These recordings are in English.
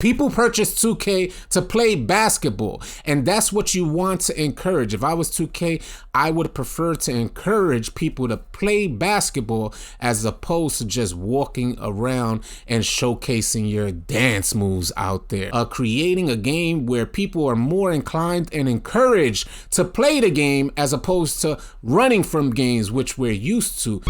People purchase 2K to play basketball, and that's what you want to encourage. If I was 2K, I would prefer to encourage people to play basketball as opposed to just walking around and showcasing your dance moves out there. Creating a game where people are more inclined and encouraged to play the game as opposed to running from games, which we're used to.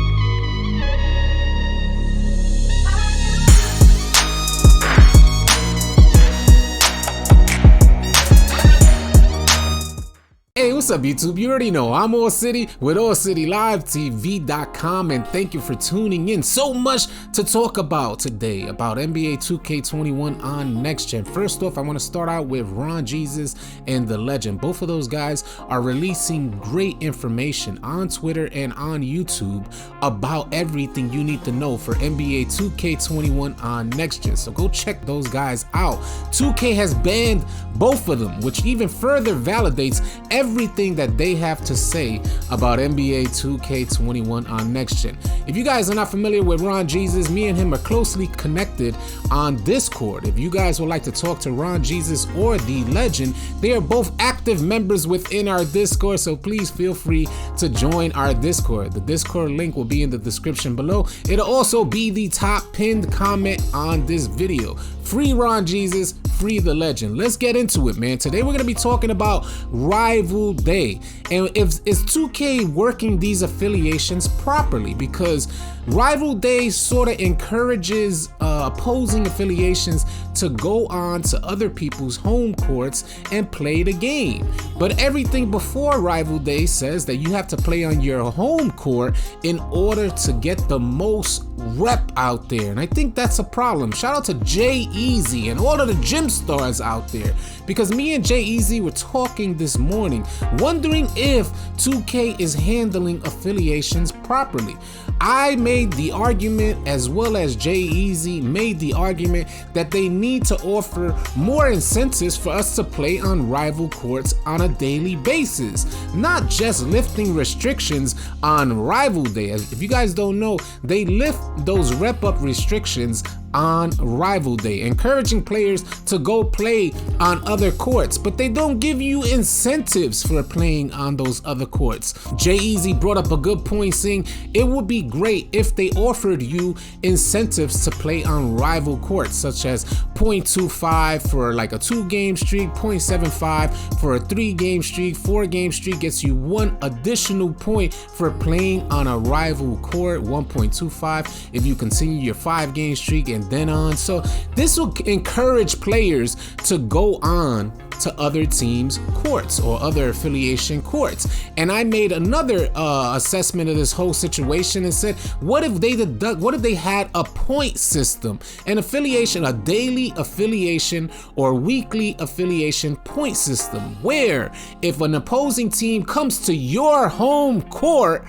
Hey, what's up, YouTube? You already know I'm AllCity with AllCityLiveTV.com, and thank you for tuning in. So much to talk about today about NBA 2K21 on Next Gen. First off, I want to start out with Ron Jesus and The Legend. Both of those guys are releasing great information on Twitter and on YouTube about everything you need to know for NBA 2K21 on Next Gen. So go check those guys out. 2K has banned both of them, which even further validates everything that they have to say about NBA 2K21 on Next Gen. If you guys are not familiar with Ron Jesus, me and him are closely connected on Discord. If you guys would like to talk to Ron Jesus or The Legend, they are both active members within our Discord, so please feel free to join our Discord. The Discord link will be in the description below. It'll also be the top pinned comment on this video. Free Ron Jesus, free The Legend. Let's get into it, man. Today we're going to be talking about Rival Day. And is 2K working these affiliations properly? Because Rival Day sort of encourages opposing affiliations to go on to other people's home courts and play the game. But everything before Rival Day says that you have to play on your home court in order to get the most rep out there. And I think that's a problem. Shout out to Jay-Easy and all of the gym stars out there, because me and Jay-Easy were talking this morning, wondering if 2K is handling affiliations properly. I made the argument, as well as Jay-Easy made the argument, that they need to offer more incentives for us to play on rival courts on a daily basis, not just lifting restrictions on Rival Day. If you guys don't know, they lift those rep up restrictions on Rival Day, encouraging players to go play on other courts, but they don't give you incentives for playing on those other courts. Jay-Easy brought up a good point, saying it would be great if they offered you incentives to play on rival courts, such as 0.25 for like a 2-game streak, 0.75 for a 3-game streak, 4-game streak gets you 1 additional point for playing on a rival court, 1.25 if you continue your 5-game streak and then on. So this will encourage players to go on to other teams' courts or other affiliation courts. And I made another assessment of this whole situation and said, what if they had a point system, an affiliation, a daily affiliation or weekly affiliation point system, where if an opposing team comes to your home court,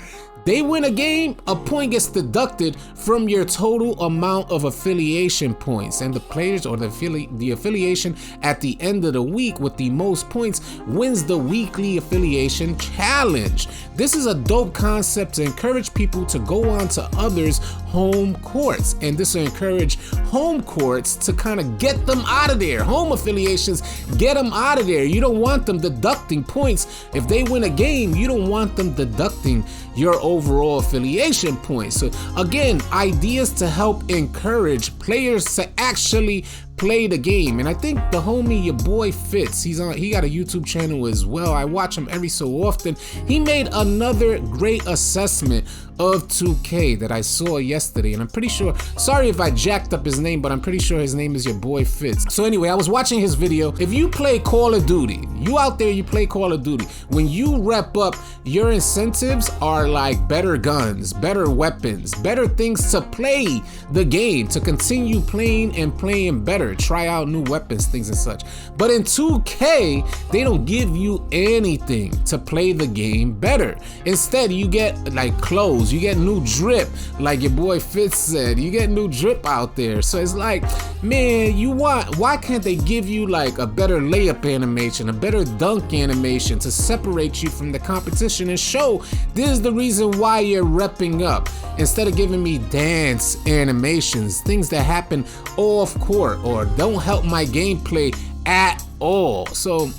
they win a game, a point gets deducted from your total amount of affiliation points, and the players or the affiliation at the end of the week with the most points wins the weekly affiliation challenge. This is a dope concept to encourage people to go on to others' home courts, and this will encourage home courts to kind of get them out of there. Home affiliations, get them out of there. You don't want them deducting points. If they win a game, you don't want them deducting your overall affiliation points. So again, ideas to help encourage players to actually play the game. And I think the homie, your boy Fitz, he got a YouTube channel as well. I watch him every so often. He made another great assessment of 2K that I saw yesterday, and I'm pretty sure, sorry if I jacked up his name, but I'm pretty sure his name is your boy Fitz. So anyway, I was watching his video. If you play Call of Duty, you out there, you play Call of Duty, when you rep up, your incentives are like better guns, better weapons, better things to play the game, to continue playing and playing better, try out new weapons, things and such. But in 2K, they don't give you anything to play the game better. Instead, you get like clothes, you get new drip, like your boy Fitz said, you get new drip out there. So it's like, man, why can't they give you like a better layup animation, a better dunk animation to separate you from the competition and show this is the reason why you're repping up, instead of giving me dance animations, things that happen off court or or don't help my gameplay at all. So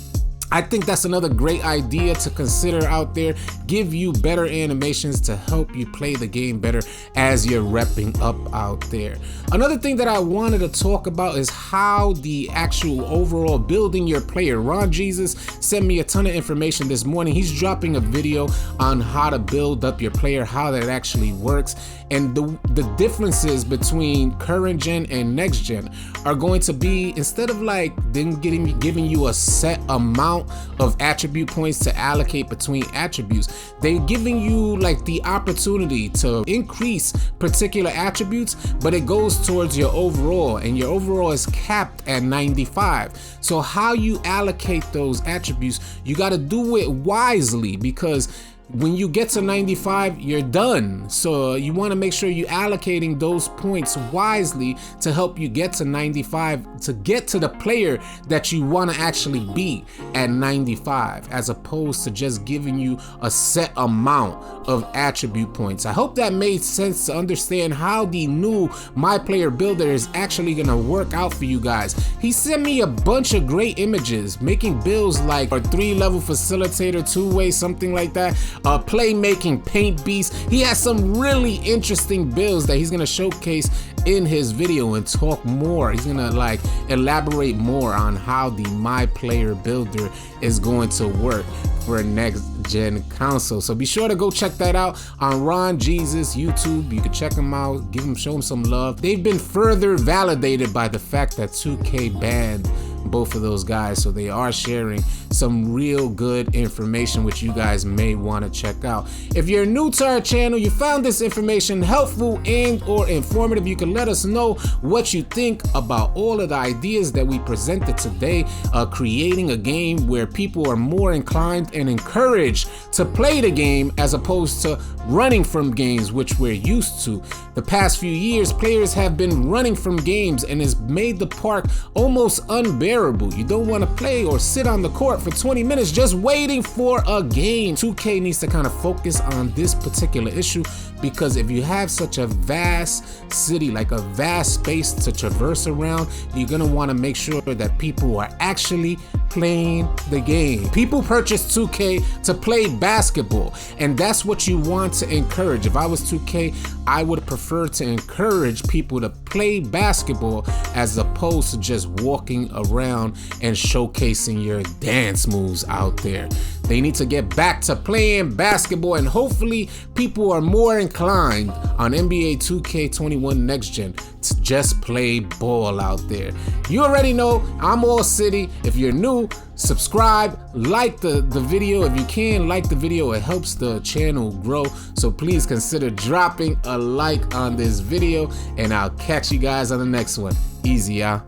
I think that's another great idea to consider out there. Give you better animations to help you play the game better as you're repping up out there. Another thing that I wanted to talk about is how the actual overall building your player. Ron Jesus sent me a ton of information this morning. He's dropping a video on how to build up your player, how that actually works. And the differences between current gen and next gen are going to be, instead of like them giving you a set amount of attribute points to allocate between attributes, they're giving you like the opportunity to increase particular attributes, but it goes towards your overall, and your overall is capped at 95. So how you allocate those attributes, you got to do it wisely, because when you get to 95, you're done. So you want to make sure you're allocating those points wisely to help you get to 95, to get to the player that you want to actually be at 95, as opposed to just giving you a set amount of attribute points. I hope that made sense to understand how the new My Player Builder is actually going to work out for you guys. He sent me a bunch of great images, making builds like a 3-level facilitator, 2-way, something like that. Playmaking paint beast. He has some really interesting builds that he's gonna showcase in his video and talk more. He's gonna like elaborate more on how the My Player Builder is going to work for next gen console. So be sure to go check that out on Ron Jesus YouTube. You can check him out, show him some love. They've been further validated by the fact that 2K banned both of those guys, so they are sharing some real good information which you guys may want to check out. If you're new to our channel, you found this information helpful and or informative, you can let us know what you think about all of the ideas that we presented today, creating a game where people are more inclined and encouraged to play the game as opposed to running from games, which we're used to. The past few years, players have been running from games, and it's made the park almost unbearable. You don't want to play or sit on the court for 20 minutes just waiting for a game. 2K needs to kind of focus on this particular issue, because if you have such a vast city, like a vast space to traverse around, you're gonna want to make sure that people are actually playing the game. People purchase 2K to play basketball, and that's what you want to encourage. If I was 2K, I would prefer to encourage people to play basketball as opposed to just walking around and showcasing your dance moves out there. They need to get back to playing basketball, and hopefully people are more inclined on NBA 2K21 Next Gen to just play ball out there. You already know I'm AllCity. If you're new, subscribe, like the video. If you can, like the video, it helps the channel grow. So please consider dropping a like on this video, and I'll catch you guys on the next one. Easy, y'all.